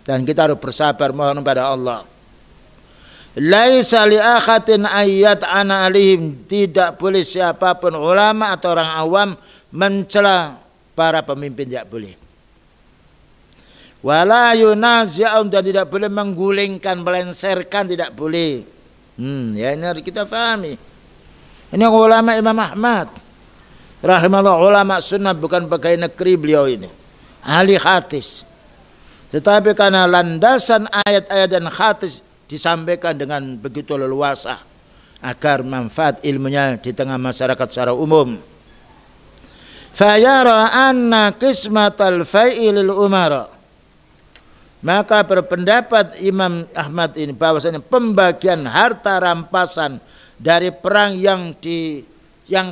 [SPEAKER 1] dan kita harus bersabar mohon kepada Allah. Laisa li akhatin ayat ana alihim, tidak boleh siapapun ulama atau orang awam mencela para pemimpin, tidak boleh. Wala yunazi'um, dan tidak boleh menggulingkan, melengsarkan, tidak boleh. Ya, ini harus kita pahami. Ini ulama Imam Ahmad rahimahullah, ulama sunnah, bukan pegawai negeri beliau ini, ahli hadis. Tetapi karena landasan ayat-ayat dan hadis disampaikan dengan begitu leluasa agar manfaat ilmunya di tengah masyarakat secara umum. Fayara anna qismatal fai'i lil umara, maka berpendapat Imam Ahmad ini bahwasanya pembagian harta rampasan dari perang yang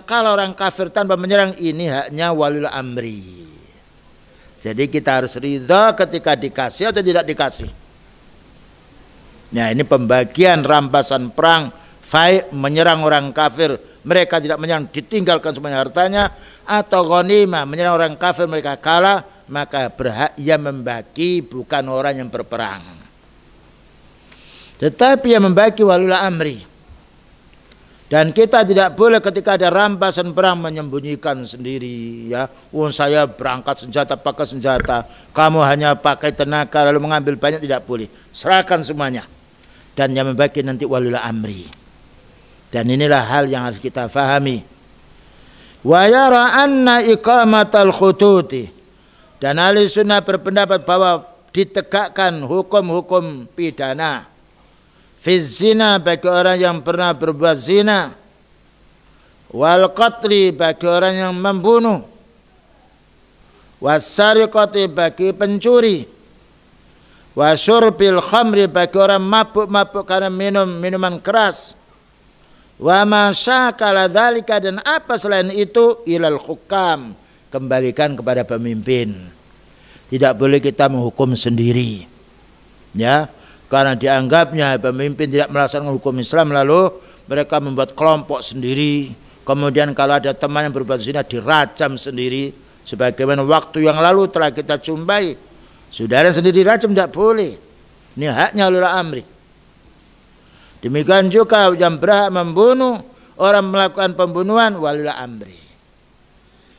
[SPEAKER 1] kalau orang kafir tanpa menyerang ini haknya waliul amri. Jadi kita harus ridha ketika dikasih atau tidak dikasih. Nah, ini pembagian rampasan perang, fai, menyerang orang kafir, mereka tidak menyerang, ditinggalkan semuanya hartanya, atau ghanimah, menyerang orang kafir, mereka kalah, maka berhak ia membagi, bukan orang yang berperang. Tetapi yang membagi waliul amri. Dan kita tidak boleh ketika ada rampasan perang menyembunyikan sendiri, ya. Saya berangkat senjata, pakai senjata, kamu hanya pakai tenaga lalu mengambil banyak, tidak boleh. Serahkan semuanya. Dan yang membagi nanti waliul amri. Dan inilah hal yang harus kita fahami. Wa yara anna iqamatal khututi, dan ahli sunnah berpendapat bahwa ditegakkan hukum-hukum pidana fi zina, bagi orang yang pernah berbuat zina, wal qatli, bagi orang yang membunuh, wasariqati, bagi pencuri, wasyurbil khamri, bagi orang mabuk-mabuk karena minum minuman keras, wa masyakala dzalika, dan apa selain itu, ilal hukam, kembalikan kepada pemimpin. Tidak boleh kita menghukum sendiri, ya, karena dianggapnya pemimpin tidak melaksanakan hukum Islam, lalu mereka membuat kelompok sendiri. Kemudian kalau ada teman yang berbuat zina dirajam sendiri, sebagaimana waktu yang lalu telah kita jumpai saudara sendiri dirajam, tidak boleh. Ini haknya ulul amri. Demikian juga yang berhak membunuh, orang melakukan pembunuhan, waliul amri.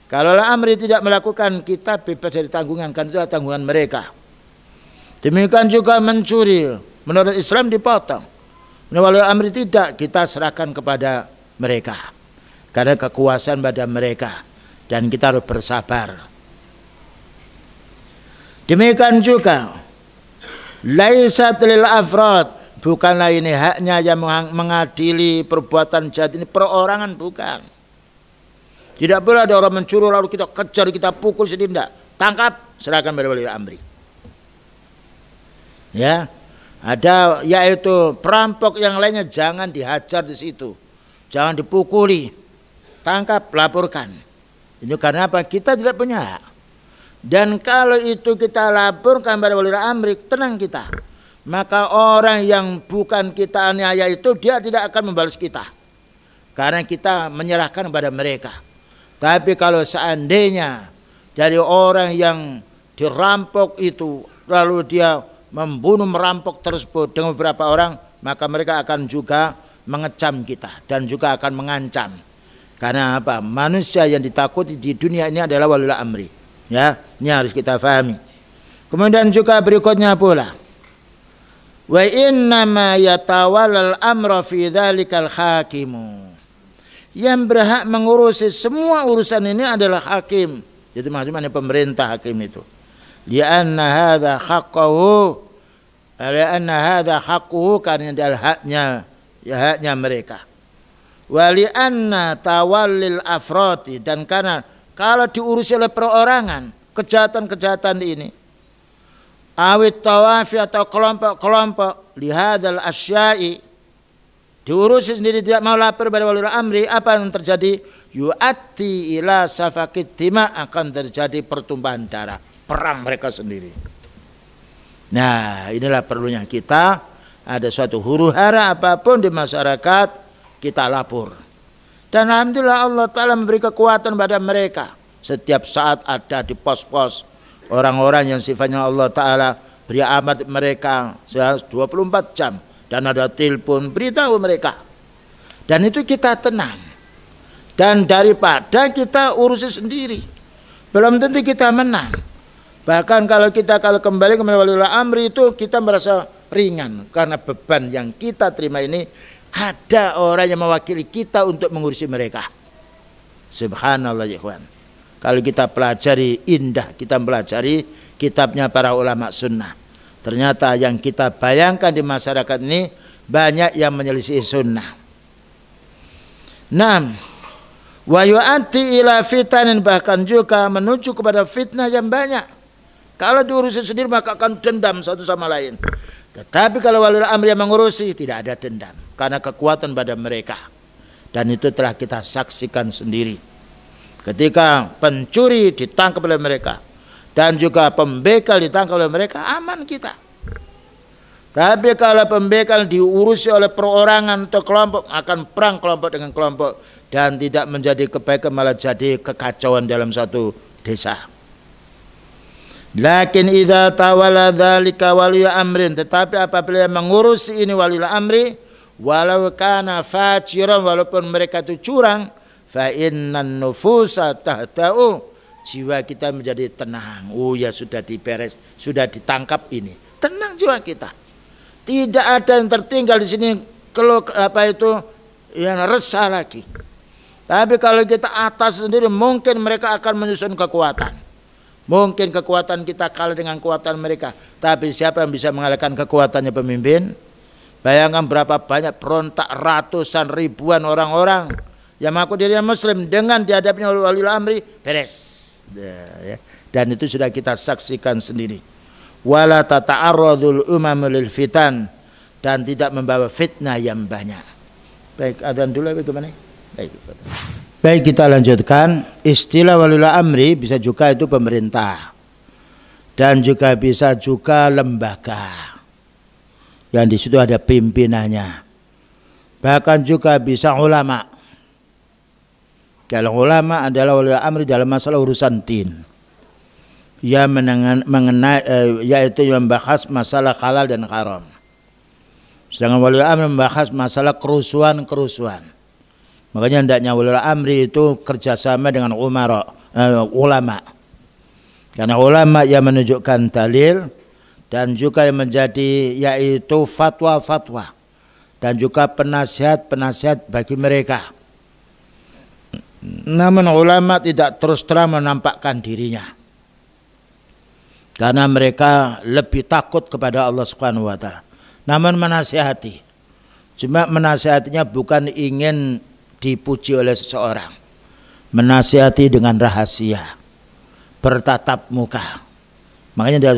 [SPEAKER 1] Kalau ulul amri tidak melakukan, kita bebas dari tanggungan, kan itu tanggungan mereka. Demikian juga mencuri, menurut Islam dipotong. Menurut waliul amri tidak, kita serahkan kepada mereka, karena kekuasaan pada mereka, dan kita harus bersabar. Demikian juga laisat lil afrad, bukanlah ini haknya yang mengadili perbuatan jahat ini perorangan, bukan. Tidak boleh ada orang mencuri lalu kita kejar, kita pukul sendiri, tidak. Tangkap, serahkan pada waliul amri. Ya, ada yaitu perampok yang lainnya jangan dihajar di situ, jangan dipukuli, tangkap, laporkan. Ini karena apa? Kita tidak punya hak. Dan kalau itu kita laporkan pada wali amri, tenang kita. Maka orang yang bukan kita aniaya itu dia tidak akan membalas kita. Karena kita menyerahkan kepada mereka. Tapi kalau seandainya dari orang yang dirampok itu lalu dia membunuh merampok tersebut dengan beberapa orang, maka mereka akan juga mengecam kita dan juga akan mengancam. Karena apa? Manusia yang ditakuti di dunia ini adalah waliul amri. Ya, ini harus kita fahami. Kemudian juga berikutnya pula, wa innama yatawallal amra fi dzalikal hakimu. Yang berhak mengurusi semua urusan ini adalah hakim. Jadi maksudnya pemerintah hakim itu. Lianna hadza haqqahu, lianna hadza haqquhu, karena adalah haknya, ya haknya mereka. Wa lianna tawallil afrati, dan karena kalau diurusi oleh perorangan kejahatan-kejahatan ini, awit tawafi atau kelompok-kelompok lihadzal asya'i, diurusi sendiri tidak mau lapor pada waliul amri, apa yang terjadi? Yu'atti ila safakid dima, akan terjadi pertumpahan darah, perang mereka sendiri. Nah, inilah perlunya kita ada suatu huru-hara apapun di masyarakat kita lapor. Dan alhamdulillah Allah Ta'ala memberi kekuatan pada mereka. Setiap saat ada di pos-pos orang-orang yang sifatnya Allah Ta'ala beri amat mereka 24 jam. Dan ada telepon beritahu mereka. Dan itu kita tenang. Dan daripada kita urusi sendiri, belum tentu kita menang. Bahkan kalau kembali ke waliul amri itu kita merasa ringan. Karena beban yang kita terima ini ada orang yang mewakili kita untuk mengurusi mereka. Subhanallah ya ikhwan. Kalau kita pelajari indah, kita pelajari kitabnya para ulama sunnah. Ternyata yang kita bayangkan di masyarakat ini banyak yang menyelisih sunnah. 6. Wa yu'atti ila fitanin, bahkan juga menuju kepada fitnah yang banyak. Kalau diurusi sendiri maka akan dendam satu sama lain. Tetapi kalau waliul amri yang mengurusi tidak ada dendam karena kekuatan pada mereka. Dan itu telah kita saksikan sendiri. Ketika pencuri ditangkap oleh mereka dan juga pembekal ditangkap oleh mereka, aman kita. Tapi kalau pembekal diurusi oleh perorangan atau kelompok, akan perang kelompok dengan kelompok dan tidak menjadi kebaikan, malah jadi kekacauan dalam satu desa. Lakin idza tawalla dzalika waliyu amrin, tetapi apabila mengurusi ini waliul amri, walau kana fajiran, walaupun mereka itu curang, fa innan nufusa tahtau, jiwa kita menjadi tenang. Oh ya, sudah diberes, sudah ditangkap ini. Tenang jiwa kita. Tidak ada yang tertinggal di sini kalau yang resah lagi. Tapi kalau kita atas sendiri, mungkin mereka akan menyusun kekuatan. Mungkin kekuatan kita kalah dengan kekuatan mereka. Tapi siapa yang bisa mengalahkan kekuatannya pemimpin? Bayangkan berapa banyak perontak, ratusan ribuan orang-orang yang mengaku dirinya muslim, dengan dihadapnya waliul amri, beres. Dan itu sudah kita saksikan sendiri. Wala tata'arradul umam lil fitan, dan tidak membawa fitnah yang banyak. Baik, adzan dulu bagaimana? Baik, kita lanjutkan. Istilah waliul amri bisa juga itu pemerintah, dan juga bisa juga lembaga yang di situ ada pimpinannya. Bahkan juga bisa ulama. Kalau ulama adalah waliul amri dalam masalah urusan din, yang mengenai yaitu membahas masalah halal dan haram. Sedangkan waliul amri membahas masalah kerusuhan. Makanya hendaknya waliul amri itu kerjasama dengan ulama. Karena ulama yang menunjukkan dalil dan juga yang menjadi yaitu fatwa-fatwa dan juga penasihat-penasihat bagi mereka. Namun ulama tidak terus terang menampakkan dirinya, karena mereka lebih takut kepada Allah Subhanahu wa taala. Namun menasihati, cuma menasihatinya bukan ingin dipuji oleh seseorang. Menasihati dengan rahasia, bertatap muka. Makanya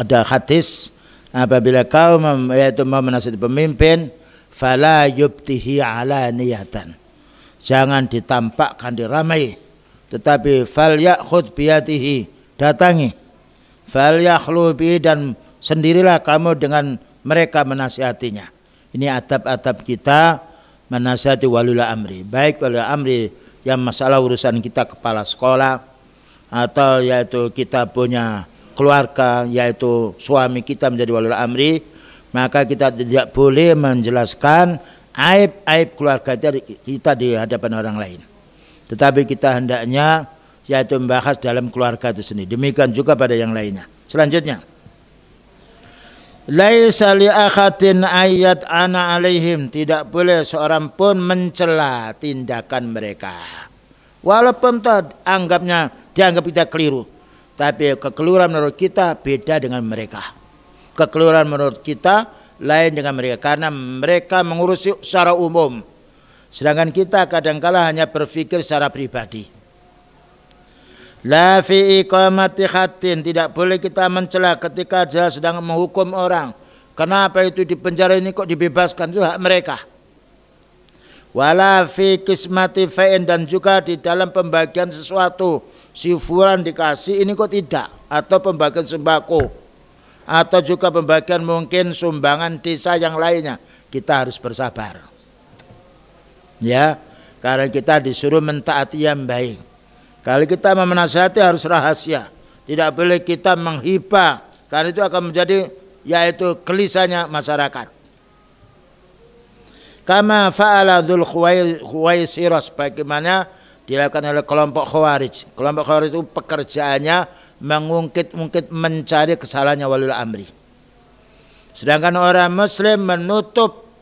[SPEAKER 1] ada hadis, apabila kau yaitu mau menasihati pemimpin, fala yubtihi ala niyatan, jangan ditampakkan diramai, Tetapi fal ya'khud biyatihi, datangi. Fal yakhlu bi, dan sendirilah kamu dengan mereka menasihatinya. Ini adab-adab kita menasihati waliul amri. Baik waliul amri yang masalah urusan kita kepala sekolah, atau yaitu kita punya keluarga, yaitu suami kita menjadi waliul amri, maka kita tidak boleh menjelaskan aib-aib keluarga kita di hadapan orang lain. Tetapi kita hendaknya yaitu membahas dalam keluarga itu sendiri. Demikian juga pada yang lainnya. Selanjutnya, laisa li akhadin ayat ana alaihim, tidak boleh seorang pun mencela tindakan mereka. Walaupun dianggap kita keliru, tapi kekeliruan menurut kita beda dengan mereka. Kekeliruan menurut kita lain dengan mereka, karena mereka mengurusi secara umum, sedangkan kita kadangkala hanya berpikir secara pribadi. La fi iqamati khatin, tidak boleh kita mencela ketika dia sedang menghukum orang. Kenapa itu di penjara ini kok dibebaskan, itu hak mereka. Wala fi kismati fa'in, dan juga di dalam pembagian sesuatu, si fulan dikasih ini kok tidak, atau pembagian sembako, atau juga pembagian mungkin sumbangan desa yang lainnya, kita harus bersabar. Ya, karena kita disuruh mentaati yang baik. Kalau kita menasihati harus rahasia, tidak boleh kita menghibah, karena itu akan menjadi yaitu gelisahnya masyarakat. Kama fa'ala dzul khuwaisiras, bagaimana dilakukan oleh kelompok Khawarij. Kelompok Khawarij itu pekerjaannya mengungkit-ungkit, mencari kesalahannya waliul amri. Sedangkan orang muslim menutup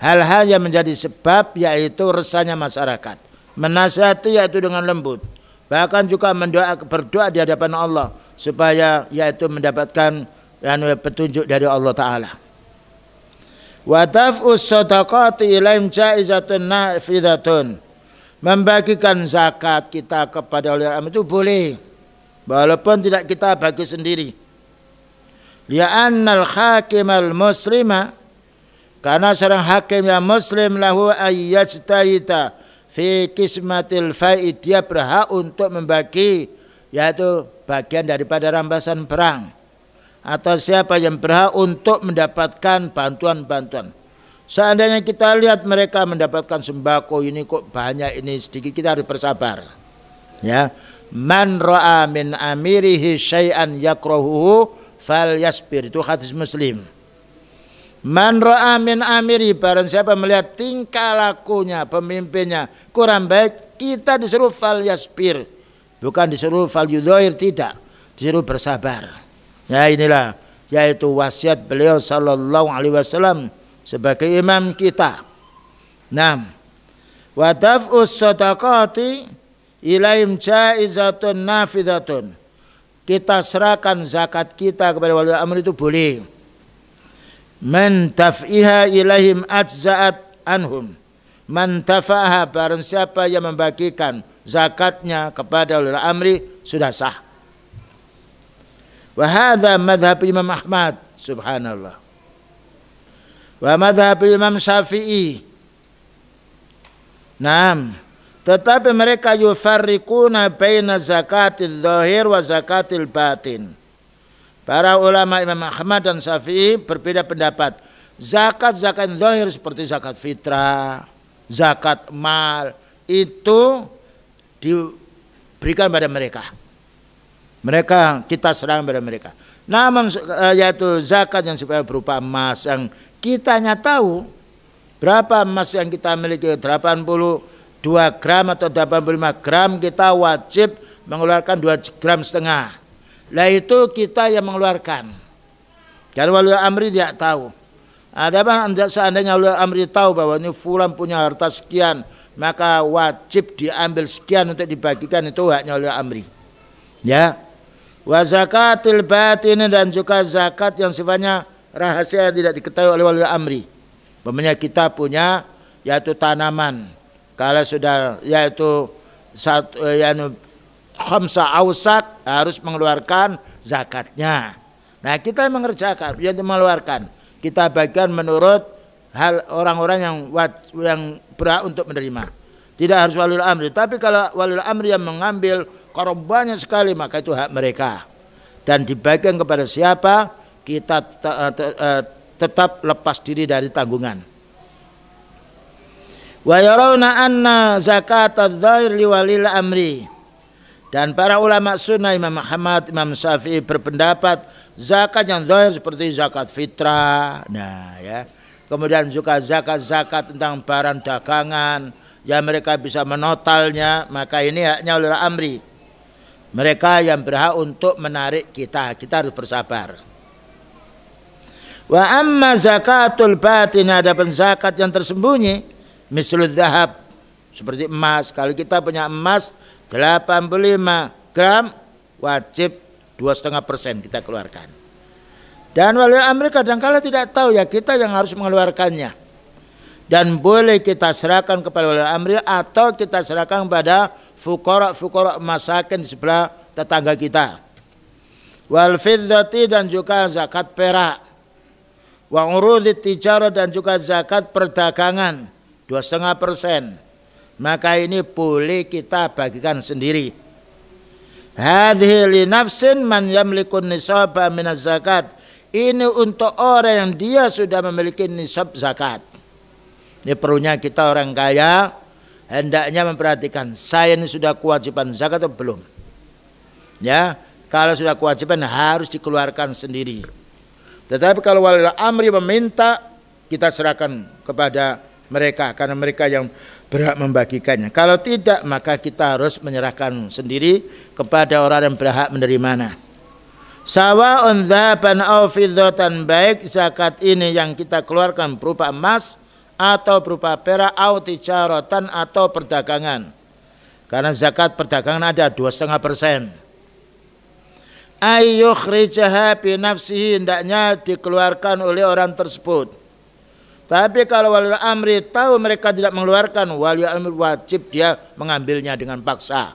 [SPEAKER 1] hal-hal yang menjadi sebab, yaitu resahnya masyarakat. Menasihati yaitu dengan lembut, bahkan juga berdoa di hadapan Allah supaya yaitu mendapatkan petunjuk dari Allah Ta'ala. Wa daf'us shadaqati ilaihim jaizatun nafidatun, membagikan zakat kita kepada waliul amri itu boleh, walaupun tidak kita bagi sendiri. Li'annal hakimal muslima, karena seorang hakim yang muslim lahu ayyajtahida fi kismatil faid, dia berhak untuk membagi yaitu bagian daripada rampasan perang, atau siapa yang berhak untuk mendapatkan bantuan-bantuan. Seandainya kita lihat mereka mendapatkan sembako, ini kok banyak, ini sedikit, kita harus bersabar. Ya, man ra'a min amirihi syai'an yakrahuhu falyasbir, itu hadis Muslim. Man ra'a min amiri, barang siapa melihat tingkah lakunya pemimpinnya kurang baik, kita disuruh falyasbir, bukan disuruh falyudhair, tidak, disuruh bersabar. Ya, inilah yaitu wasiat beliau sallallahu alaihi wasallam sebagai imam kita. Naam. Wa daf'us shadaqati ilaihim jaizatun nafidatun, kita serahkan zakat kita kepada waliul amri itu boleh. Man taf'iha ilaihim ajza'at anhum, man tafa'aha, barang siapa yang membagikan zakatnya kepada waliul amri sudah sah. Wa hadza madhhab Imam Ahmad, subhanallah. Wa madhhab Imam Syafi'i. Naam, tetapi mereka yufarriquna baina zakatil zahir wa zakatil batin. Para ulama Imam Ahmad dan Syafi'i berbeda pendapat. Zakat-zakat zahir seperti zakat fitrah, zakat mal, itu diberikan pada mereka. Kita serahkan pada mereka. Namun yaitu zakat yang supaya berupa emas, yang kitanya tahu berapa emas yang kita miliki, 82 gram atau 85 gram, kita wajib mengeluarkan 2,5 gram. Lah itu kita yang mengeluarkan. Karena waliul amri tidak tahu. Adapun seandainya waliul amri tahu bahwa ini fulan punya harta sekian, maka wajib diambil sekian untuk dibagikan, itu haknya waliul amri. Ya. Wa zakatil batin, dan juga zakat yang sifatnya rahasia, tidak diketahui oleh waliul amri. Umpamanya kita punya yaitu tanaman, kalau sudah yaitu khamsa ausak harus mengeluarkan zakatnya. Nah, kita yang mengerjakan, yang mengeluarkan, kita bagikan menurut hal orang-orang yang berhak untuk menerima. Tidak harus waliul amri. Tapi kalau waliul amri yang mengambil korbannya sekali, maka itu hak mereka. Dan dibagikan kepada siapa, kita tetap lepas diri dari tanggungan. Wa yarawna anna zakat adh-dhahir li walil amri. Dan para ulama sunnah Imam Ahmad, Imam Syafi'i berpendapat zakat yang zahir seperti zakat fitrah. Nah, ya. Kemudian juga zakat-zakat tentang barang dagangan yang mereka bisa menotalnya, maka ini haknya ulil amri. Mereka yang berhak untuk menarik kita harus bersabar. Wa amma zakatul batin, adapun zakat yang tersembunyi, mislul dzahab, seperti emas. Kalau kita punya emas 85 gram, wajib 2,5% kita keluarkan. Dan waliul amri kadang-kala tidak tahu, ya kita yang harus mengeluarkannya. Dan boleh kita serahkan kepada waliul amri atau kita serahkan kepada fuqara masakin di sebelah tetangga kita. Wal fiddati, dan juga zakat perak. Wa urudit tijarah, dan juga zakat perdagangan 2,5%. Maka ini boleh kita bagikan sendiri. Hadhihi li nafsin man yamlikun nisaba minaz zakat. Ini untuk orang yang dia sudah memiliki nisab zakat. Ini perlunya kita orang kaya hendaknya memperhatikan, saya ini sudah kewajiban zakat atau belum. Ya, kalau sudah kewajiban harus dikeluarkan sendiri. Tetapi kalau waliul amri meminta, kita serahkan kepada mereka karena mereka yang berhak membagikannya. Kalau tidak, maka kita harus menyerahkan sendiri kepada orang yang berhak menerimanya. Sawa'un dzaban aw fiddatan, baik zakat ini yang kita keluarkan berupa emas atau berupa perak, aw tijaratan, atau perdagangan. Karena zakat perdagangan ada 2,5%. Ayyukhrijaha bi nafsihi, hendaknya dikeluarkan oleh orang tersebut. Tapi kalau waliul amri tahu mereka tidak mengeluarkan, waliul amri wajib dia mengambilnya dengan paksa.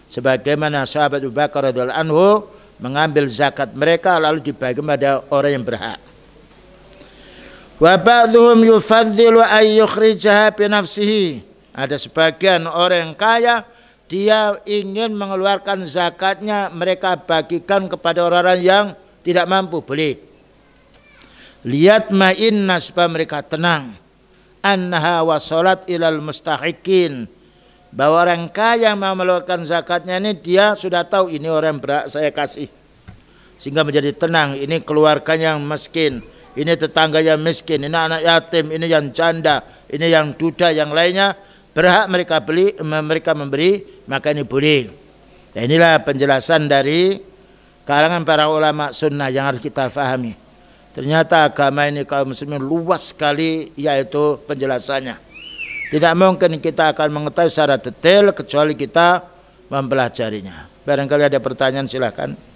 [SPEAKER 1] Sebagaimana sahabat Abu Bakar radhiyallahu anhu mengambil zakat mereka lalu dibagi kepada orang yang berhak. Wa ba'dhum yufaddilu ay yukhrijaha bi nafsihi. Ada sebagian orang yang kaya, dia ingin mengeluarkan zakatnya, mereka bagikan kepada orang-orang yang tidak mampu, boleh. Lihat ma'inna, supaya mereka tenang. Annaha wasalat ilal mustahiqin, bahwa orang kaya yang mau mengeluarkan zakatnya ini dia sudah tahu ini orang yang berhak saya kasih, sehingga menjadi tenang. Ini keluarganya yang miskin, ini tetangga yang miskin, ini anak yatim, ini yang janda, ini yang duda, yang lainnya berhak mereka memberi, maka ini boleh. Nah, inilah penjelasan dari kalangan para ulama sunnah yang harus kita fahami. Ternyata agama ini kaum muslimin luas sekali, yaitu penjelasannya. Tidak mungkin kita akan mengetahui secara detail kecuali kita mempelajarinya. Barangkali ada pertanyaan, silakan.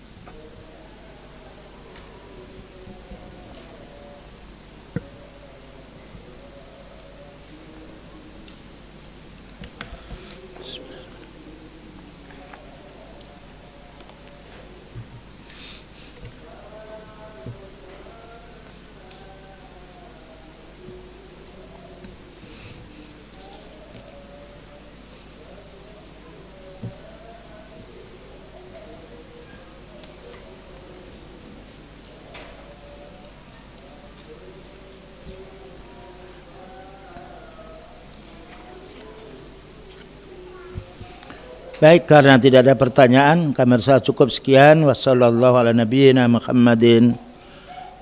[SPEAKER 1] Baik, karena tidak ada pertanyaan, kami rasa cukup sekian. Wassallallahu ala nabiyyina Muhammadin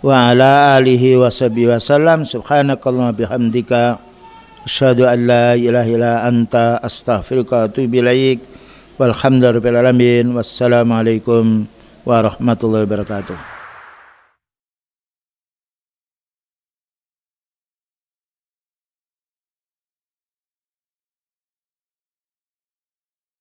[SPEAKER 1] wa ala alihi washabihi wasallam. Subhanakallahumma bihamdika asyhadu an la ilaha illa anta astaghfiruka wa atubu ilaik. Walhamdulillahirabbil alamin. Wassalamualaikum warahmatullahi wabarakatuh.